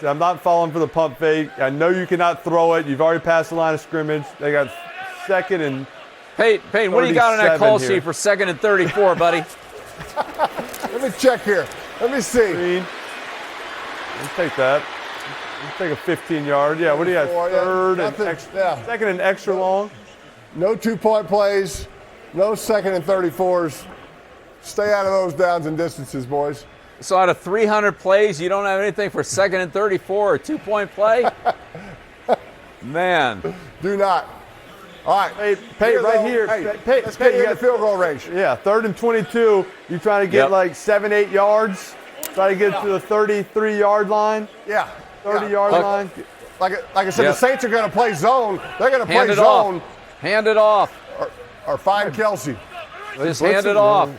I'm not falling for the pump fake. I know you cannot throw it. You've already passed the line of scrimmage. They got second and Peyton, what do you got on that call here. sheet for 2nd and 34, buddy? Let me check here. Let me see. Green. Let's take that. Let's take a 15-yard. Yeah, what do you got? Third and extra, second and extra long. No 2-point plays. No 2nd and 34s. Stay out of those downs and distances, boys. So out of 300 plays, you don't have anything for 2nd and 34 or 2-point play? Man. Do not. All right. Pay right here. Let's get you in the field goal range. Yeah, 3rd and 22. You trying to get like 7-8 yards? Try to get to the 33-yard line? Yeah. 30-yard line? Like I said, the Saints are going to play zone. They're going to play Hand it zone. off. Hand it off. Or find Kelsey. Just hand it off.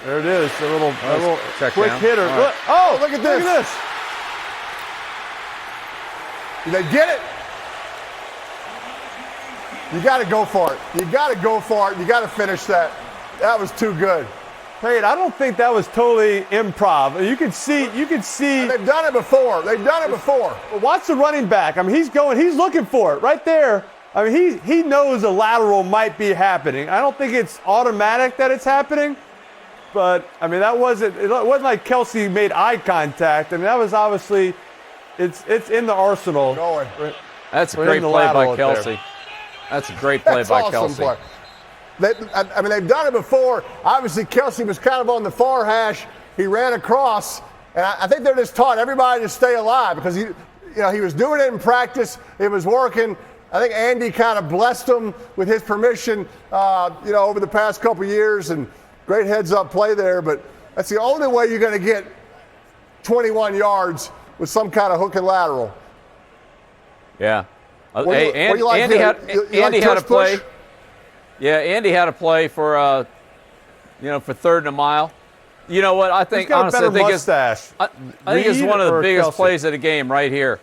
There it is. A little check quick down. hitter. All right. Oh, look at this. Look at this. Did they get it? You got to go for it. You got to go for it. You got to finish that. That was too good. Peyton, I don't think that was totally improv. You could see. They've done it before. Watch the running back. I mean, he's looking for it right there. I mean, he knows a lateral might be happening. I don't think it's automatic that it's happening, but I mean it wasn't like Kelce made eye contact. I mean that was obviously it's in the arsenal. Going. That's a great play by Kelce. That's a great play That's by awesome Kelce. play. I mean, they've done it before. Obviously, Kelce was kind of on the far hash. He ran across, and I think they're just taught everybody to stay alive because he was doing it in practice. It was working. I think Andy kind of blessed him with his permission, over the past couple of years, and great heads-up play there. But that's the only way you're going to get 21 yards with some kind of hook and lateral. Yeah. Andy had a play. Yeah, Andy had a play for for 3rd and a mile. You know what? I think honestly, I think it's one of the biggest plays of the game right here.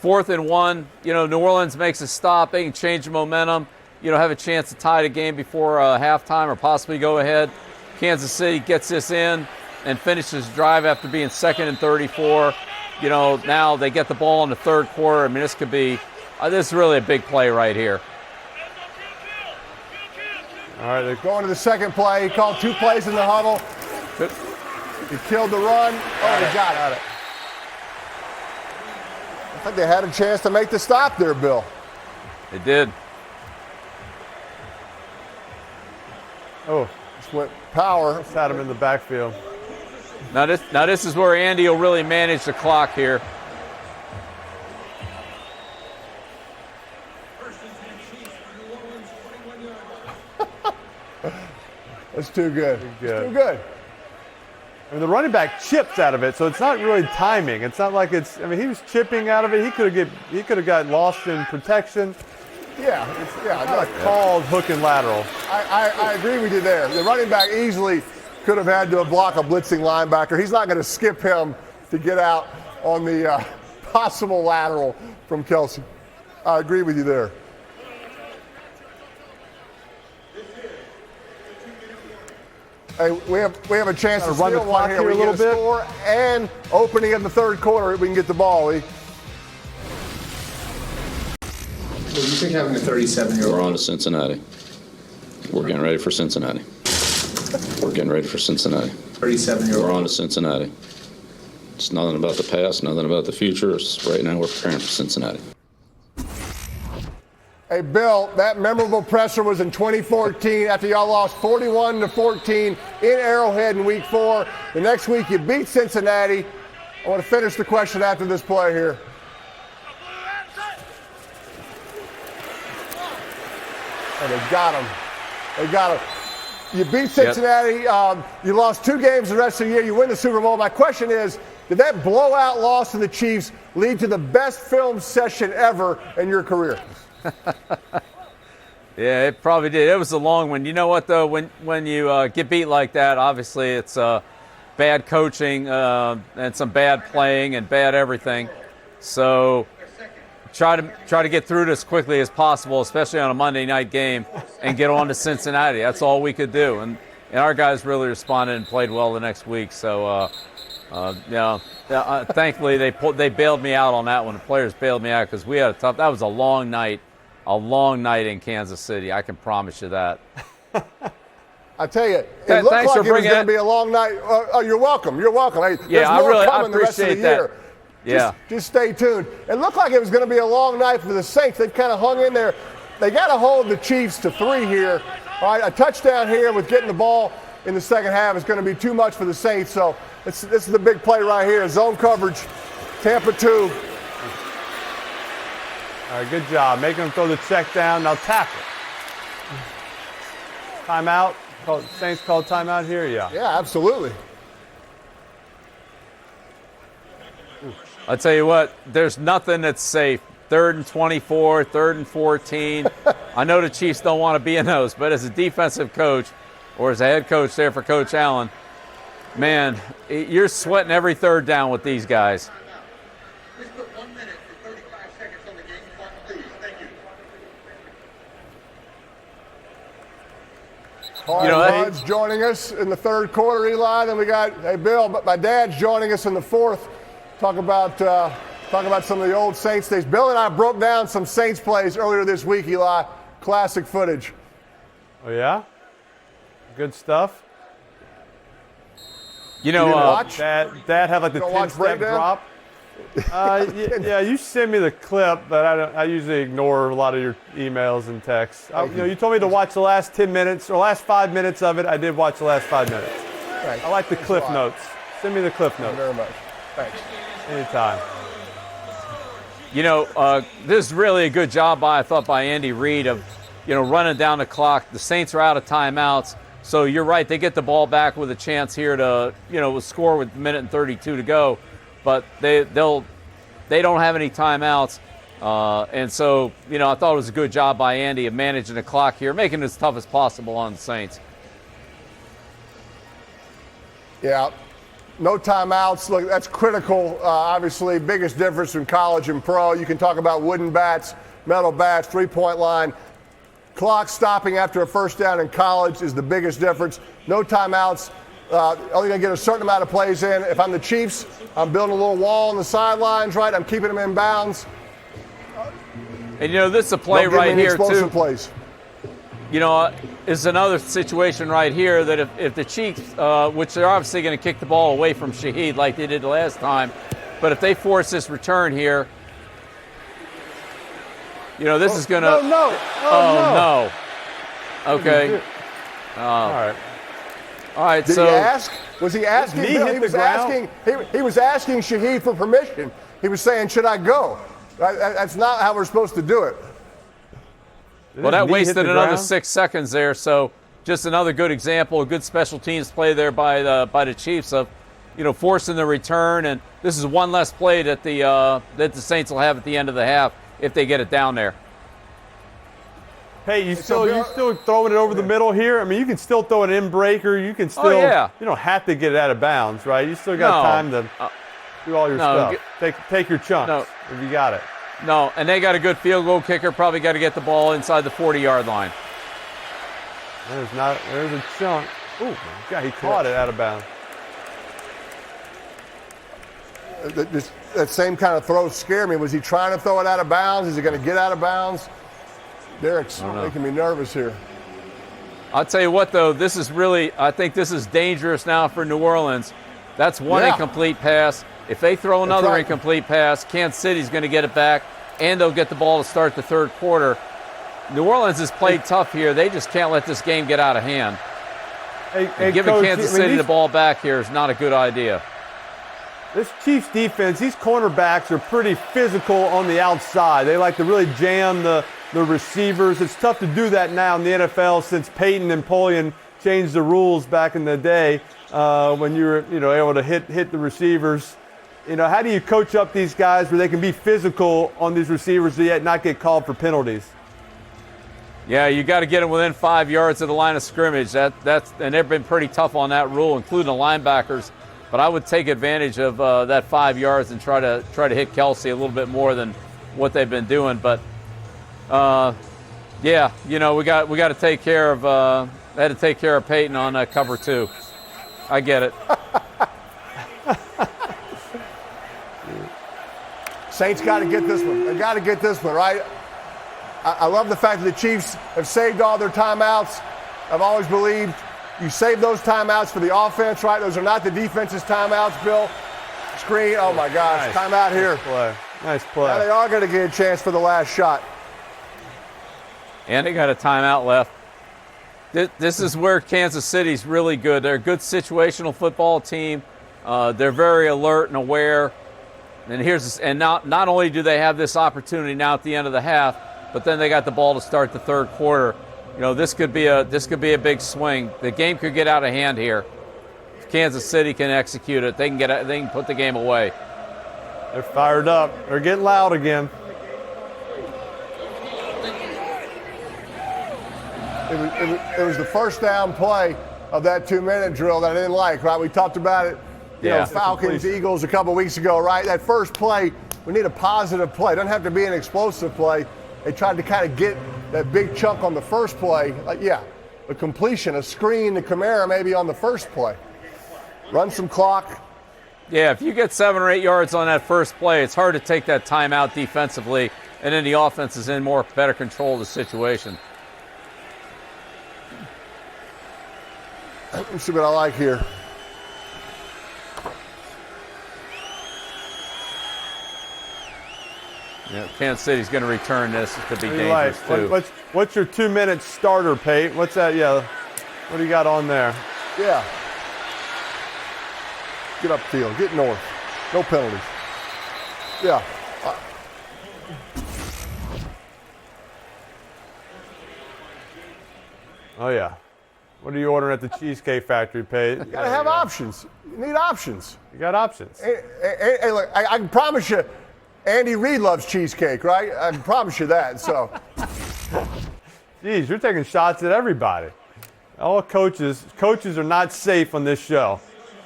4th and 1. New Orleans makes a stop. They can change the momentum. Have a chance to tie the game before halftime or possibly go ahead. Kansas City gets this in and finishes the drive after being 2nd and 34. Now they get the ball in the 3rd quarter. I mean, this could be. This is really a big play right here. All right, they're going to the second play. He called 2 plays in the huddle. He killed the run. He got it. I think they had a chance to make the stop there, Bill. They did. Oh, just went power. Just had him in the backfield. Now this is where Andy will really manage the clock here. That's too good. Good. Too good. I mean, the running back chips out of it, so it's not really timing. It's not like it's. I mean, he was chipping out of it. He could have got lost in protection. Yeah, Not a called hook and lateral. I agree with you there. The running back easily could have had to block a blitzing linebacker. He's not going to skip him to get out on the possible lateral from Kelce. I agree with you there. Hey, we have a chance to run the steal clock one here. here We a get little bit. score and opening in the 3rd quarter. We can get the ball. What do you think having a 37-year-old? We're on to Cincinnati. We're getting ready for Cincinnati. 37-year-old. We're on to Cincinnati. It's nothing about the past, nothing about the future. Right now we're preparing for Cincinnati. Hey, Bill, that memorable presser was in 2014 after y'all lost 41-14 in Arrowhead in Week 4. The next week you beat Cincinnati. I want to finish the question after this play here. And they got him. You beat Cincinnati. You lost 2 games the rest of the year. You win the Super Bowl. My question is, did that blowout loss to the Chiefs lead to the best film session ever in your career? Yeah, it probably did. It was a long one. You know what, though? When you get beat like that, obviously it's bad coaching and some bad playing and bad everything. So try to get through this quickly as possible, especially on a Monday night game, and get on to Cincinnati. That's all we could do. And our guys really responded and played well the next week. So, thankfully they bailed me out on that one. The players bailed me out because we had that was a long night in Kansas City. I can promise you that. I tell you, it looked like it was going to be a long night. You're welcome. Hey, there's more coming the rest of the year. Just stay tuned. It looked like it was going to be a long night for the Saints. They've kind of hung in there. They got to hold the Chiefs to 3 here. All right, a touchdown here with getting the ball in the second half is going to be too much for the Saints. So this is the big play right here. Zone coverage, Tampa 2. All right, good job. Making them throw the check down. Now tackle. Timeout. Saints called timeout here? Yeah. Yeah, absolutely. I'll tell you what, there's nothing that's safe. 3rd and 24, 3rd and 14. I know the Chiefs don't want to be in those, but as a defensive coach or as a head coach there for Coach Allen, man, you're sweating every 3rd down with these guys. Please put 1 minute and 35 seconds on the game clock, please. Thank you. Bud's joining us in the 3rd quarter, Eli. Then we got, hey, Bill, my dad's joining us in the 4th. Talk about Talk about some of the old Saints days. Bill and I broke down some Saints plays earlier this week, Eli. Classic footage. Oh, yeah? Good stuff. You know, didn't watch? Dad had like the don't watch 10-step breakdown? drop. Yeah, you send me the clip, but I usually ignore a lot of your emails and texts. You told me to watch the last 10 minutes or last 5 minutes of it. I did watch the last 5 minutes. Thanks. I like the Thanks cliff a lot. notes. Send me the cliff Thank you notes. very much. Thanks. Anytime. You know, this is really a good job I thought by Andy Reid of, running down the clock. The Saints are out of timeouts, so you're right. They get the ball back with a chance here to, score with a minute and 32 to go, but they don't have any timeouts, and so I thought it was a good job by Andy of managing the clock here, making it as tough as possible on the Saints. Yeah. No timeouts. Look, that's critical. Obviously, biggest difference in college and pro. You can talk about wooden bats, metal bats, three-point line. Clock stopping after a first down in college is the biggest difference. No timeouts. Only going to get a certain amount of plays in. If I'm the Chiefs, I'm building a little wall on the sidelines, right? I'm keeping them in bounds. And this is a play Don't give me right any here explosive too. plays. Is another situation right here that if the Chiefs, which they're obviously going to kick the ball away from Shaheed like they did the last time, but if they force this return here, this is going to. No. Okay. All right. All right. Did So he ask? Was he asking? knee Bill? hit He the was ground? asking. He was asking Shaheed for permission. He was saying, "Should I go?" Right? That's not how we're supposed to do it. well, that knee hit wasted the another ground? 6 seconds there. So just another good example, a good special teams play there by the Chiefs of, forcing the return. And this is one less play that the Saints will have at the end of the half if they get it down there. Hey, you Bill- still throwing it over the middle here? I mean, you can still throw an in breaker. You can still. yeah. You don't have to get it out of bounds, right? You still got No. time to do all your no, stuff. Take your chunks No. if you got it. No, and they got a good field goal kicker. Probably got to get the ball inside the 40-yard line. There's a chunk. Oh my God, he caught it out of bounds. That same kind of throw scared me. Was he trying to throw it out of bounds? Is he going to get out of bounds? Derek's making me nervous here. I'll tell you what, though, I think this is dangerous now for New Orleans. That's one Yeah. incomplete pass. If they throw another right. incomplete pass, Kansas City's going to get it back, and they'll get the ball to start the third quarter. New Orleans has played tough here. They just can't let this game get out of hand. Hey, Giving Coach, Kansas I mean, City these- the ball back here is not a good idea. This Chiefs defense, these cornerbacks are pretty physical on the outside. They like to really jam the receivers. It's tough to do that now in the NFL since Peyton and Polian changed the rules back in the day when you were able to hit the receivers. How do you coach up these guys where they can be physical on these receivers yet not get called for penalties? Yeah, you got to get them within 5 yards of the line of scrimmage. And they've been pretty tough on that rule, including the linebackers. But I would take advantage of that 5 yards and try to hit Kelsey a little bit more than what they've been doing. But yeah, we got to take care of had to take care of Peyton on cover 2. I get it. Saints got to get this one. They got to get this one, right? I love the fact that the Chiefs have saved all their timeouts. I've always believed you save those timeouts for the offense, right? Those are not the defense's timeouts, Bill. Screen, oh my gosh, Nice. timeout here. Nice play. Now they are going to get a chance for the last shot. And they got a timeout left. This is where Kansas City's really good. They're a good situational football team. They're very alert and aware. And not only do they have this opportunity now at the end of the half, but then they got the ball to start the third quarter. This could be a big swing. The game could get out of hand here. If Kansas City can execute it, they can put the game away. They're fired up. They're getting loud again. It was the first down play of that 2-minute drill that I didn't like, right? We talked about it, Falcons, Eagles a couple weeks ago, right? That first play, we need a positive play. It doesn't have to be an explosive play. They tried to kind of get that big chunk on the first play. A completion, a screen to Kamara maybe on the first play. Run some clock. Yeah, if you get 7 or 8 yards on that first play, it's hard to take that timeout defensively, and then the offense is in better control of the situation. Let me see what I like here. Yeah, Kansas City's going to return this. It could be What do you dangerous, like? too. What's your 2-minute starter, Pate? What's that? Yeah. What do you got on there? Yeah. Get upfield. Get north. No penalties. Yeah. Oh, yeah. What are you ordering at the Cheesecake Factory, Pate? You gotta have options. You need options. You got options. Hey, look, I can promise you, Andy Reid loves cheesecake, right? I can promise you that. So, Jeez, you're taking shots at everybody. All coaches are not safe on this show.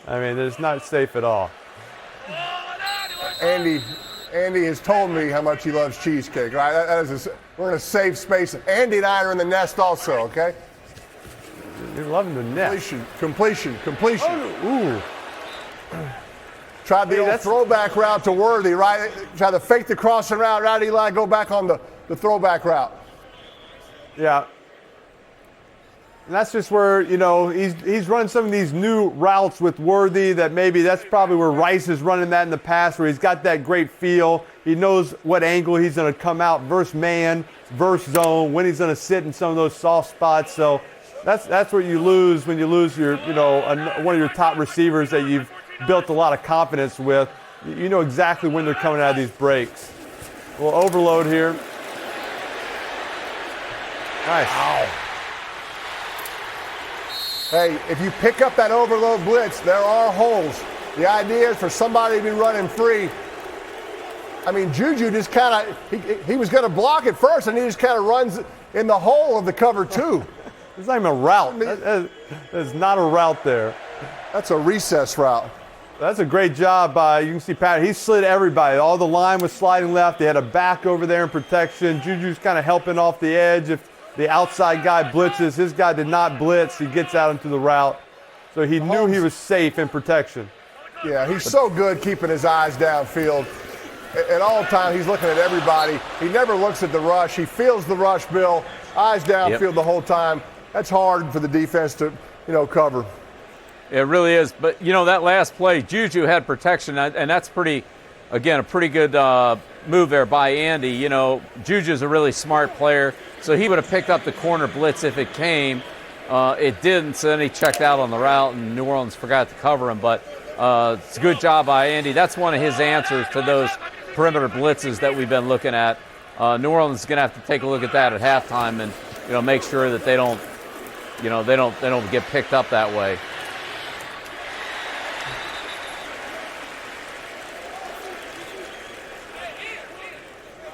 I mean, it's not safe at all. Andy has told me how much he loves cheesecake, right? We're in a safe space. Andy and I are in the nest also, okay? You're loving the net. Completion. Oh, ooh. Tried the old throwback route to Worthy, right? Tried to fake the crossing route, right? Eli, go back on the throwback route. Yeah. And that's just where, he's running some of these new routes with Worthy that maybe that's probably where Rice is running that in the past, where he's got that great feel. He knows what angle he's going to come out versus man, versus zone, when he's going to sit in some of those soft spots. So that's what you lose when you lose your, one of your top receivers that you've built a lot of confidence with. You know exactly when they're coming out of these breaks. We'll overload here. Nice. Wow. Hey, if you pick up that overload blitz, there are holes. The idea is for somebody to be running free. I mean, Juju just kind of, he was going to block it first, and he just kind of runs in the hole of the cover two. It's not even a route. That's not a route there. That's a recess route. That's a great job by, you can see Pat, he slid everybody. All the line was sliding left. They had a back over there in protection. Juju's kind of helping off the edge. If the outside guy blitzes, his guy did not blitz. He gets out into the route. So he knew he was safe in protection. Yeah, he's so good keeping his eyes downfield. At all times, he's looking at everybody. He never looks at the rush. He feels the rush, Bill. Eyes downfield the whole time. That's hard for the defense to, cover. It really is. But, that last play, Juju had protection, and that's a pretty good move there by Andy. Juju's a really smart player, so he would have picked up the corner blitz if it came. It didn't, so then he checked out on the route, and New Orleans forgot to cover him. But it's a good job by Andy. That's one of his answers to those perimeter blitzes that we've been looking at. New Orleans is going to have to take a look at that at halftime and make sure that they don't get picked up that way.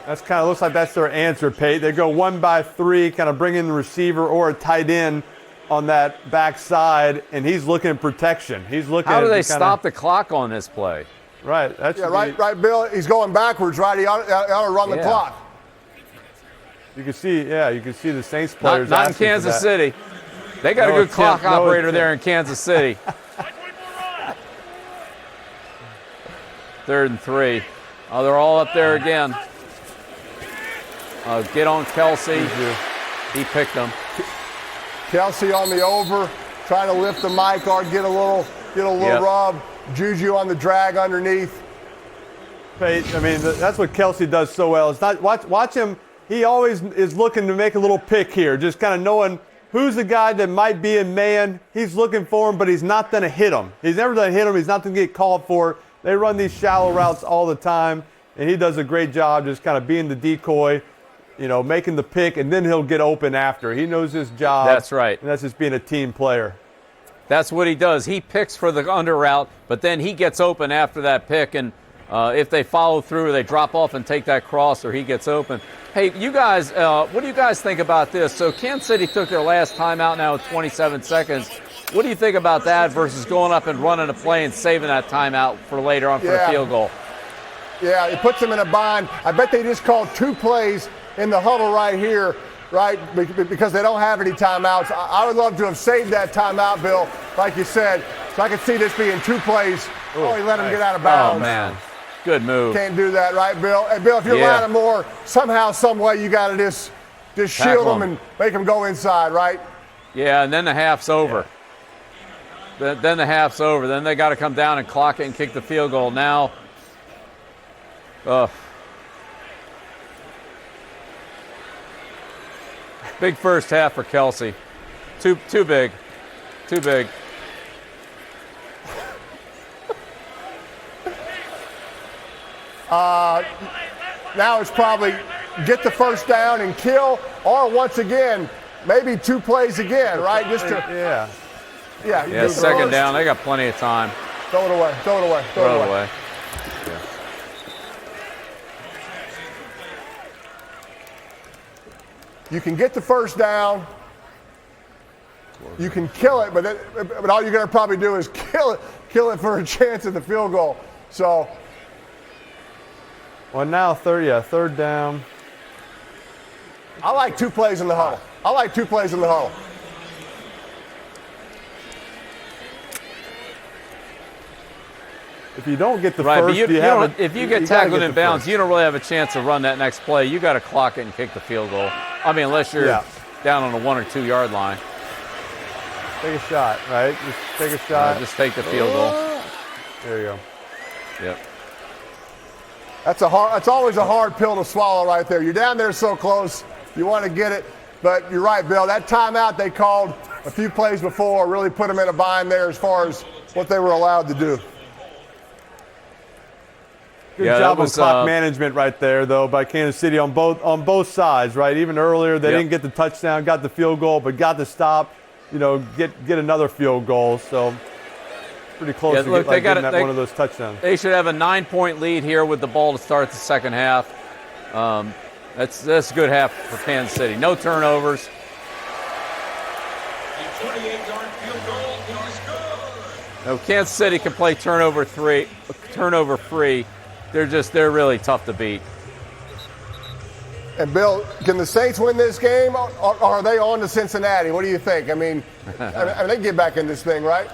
That's kind of looks like that's their answer, Pate. They go 1 by 3, kind of bring in the receiver or a tight end on that backside, and he's looking at protection. He's looking. How do they stop the clock on this play? Right. Right, Bill. He's going backwards, right? He ought to run the clock. You can see, the Saints players. Not in Kansas City. They got a good clock operator there in Kansas City. 3rd and 3. Oh, they're all up there again. Get on Kelsey. He picked them. Kelsey on the over, trying to lift the mic or get a little rub. Juju on the drag underneath. Pate, I mean, that's what Kelsey does so well. It's not watch him. He always is looking to make a little pick here, just kind of knowing who's the guy that might be in man. He's looking for him, but he's not going to hit him. He's never going to hit him. He's not going to get called for. They run these shallow routes all the time, and he does a great job just kind of being the decoy, making the pick, and then he'll get open after. He knows his job. That's right. And that's just being a team player. That's what he does. He picks for the under route, but then he gets open after that pick, and if they follow through or they drop off and take that cross or he gets open. Hey, you guys, what do you guys think about this? So Kansas City took their last timeout now with 27 seconds. What do you think about that versus going up and running a play and saving that timeout for later on for a field goal? Yeah, it puts them in a bind. I bet they just called 2 plays in the huddle right here, right, because they don't have any timeouts. I would love to have saved that timeout, Bill, like you said. So I could see this being 2 plays Oh, he let him nice. get out of Oh, bounds. man. Good move. Can't do that, right, Bill? And Bill, if you're Yeah. lining more, somehow, some way, you got to just shield Tackle them him. and make them go inside, right? Yeah, and then the half's over. Then the half's over. Then they got to come down and clock it and kick the field goal. Now, big first half for Kelsey. Too big. Too big. Now it's probably get the first down and kill, or once again, maybe 2 plays again, right? Just to, Yeah. yeah, you Yeah, do the second first, down. They got plenty of time. Throw it away, throw it away, Throw it away. You can get the first down. You can kill it, but all you're going to probably do is kill it for a chance at the field goal. So Well, now third down. I like 2 plays in the huddle. I like 2 plays in the huddle. If you don't get the Right, first, but you have don't, if you get gotta tackled get in the bounds, first. you don't really have a chance to run that next play. You got to clock it and kick the field goal. I mean, unless you're Yeah. down on the 1 or 2 yard line. Take a shot, right? Just take a shot. Just take the field goal. There you go. Yep. That's always a hard pill to swallow right there. You're down there so close, you want to get it, but you're right, Bill. That timeout they called a few plays before really put them in a bind there as far as what they were allowed to do. Good Yeah, job that was, on clock management right there, though, by Kansas City on both sides, right? Even earlier, they Yep. didn't get the touchdown, got the field goal, but got the stop. Get another field goal. So pretty close Yeah, to look, getting that one of those touchdowns. They should have a 9-point lead here with the ball to start the second half. That's a good half for Kansas City. No turnovers. A 28-yard field goal is good. No, Kansas City can play turnover free. They're really tough to beat. And Bill, can the Saints win this game, or are they on to Cincinnati? What do you think? I mean, they get back in this thing, right?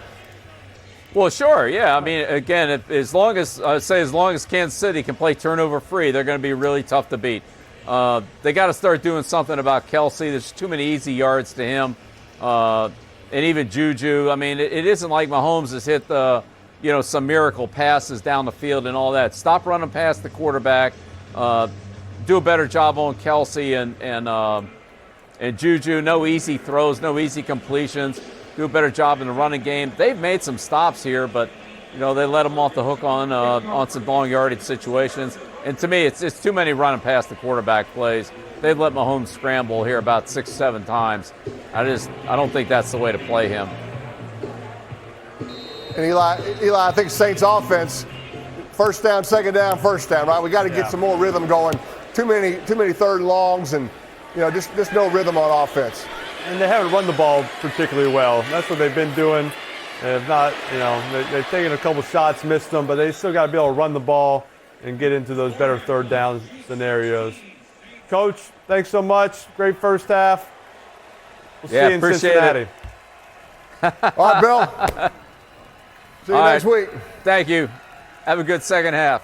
Well, sure, yeah. I mean, again, as long as Kansas City can play turnover free, they're going to be really tough to beat. They got to start doing something about Kelsey. There's too many easy yards to him, and even Juju. I mean, it isn't like Mahomes has hit some miracle passes down the field and all that. Stop running past the quarterback. Do a better job on Kelsey and Juju. No easy throws, no easy completions. Do a better job in the running game. They've made some stops here, but they let them off the hook on some long yardage situations. And to me, it's too many running past the quarterback plays. They've let Mahomes scramble here about 6-7 times. I don't think that's the way to play him. And Eli, I think Saints offense, first down, second down, first down, right? We got to get some more rhythm going. Too many third and longs, and just no rhythm on offense. And they haven't run the ball particularly well. That's what they've been doing. They have not, they've taken a couple shots, missed them, but they still got to be able to run the ball and get into those better third down scenarios. Coach, thanks so much. Great first half. We'll see you in appreciate Cincinnati. it. All right, Bill. See you All next right. week. Thank you. Have a good second half.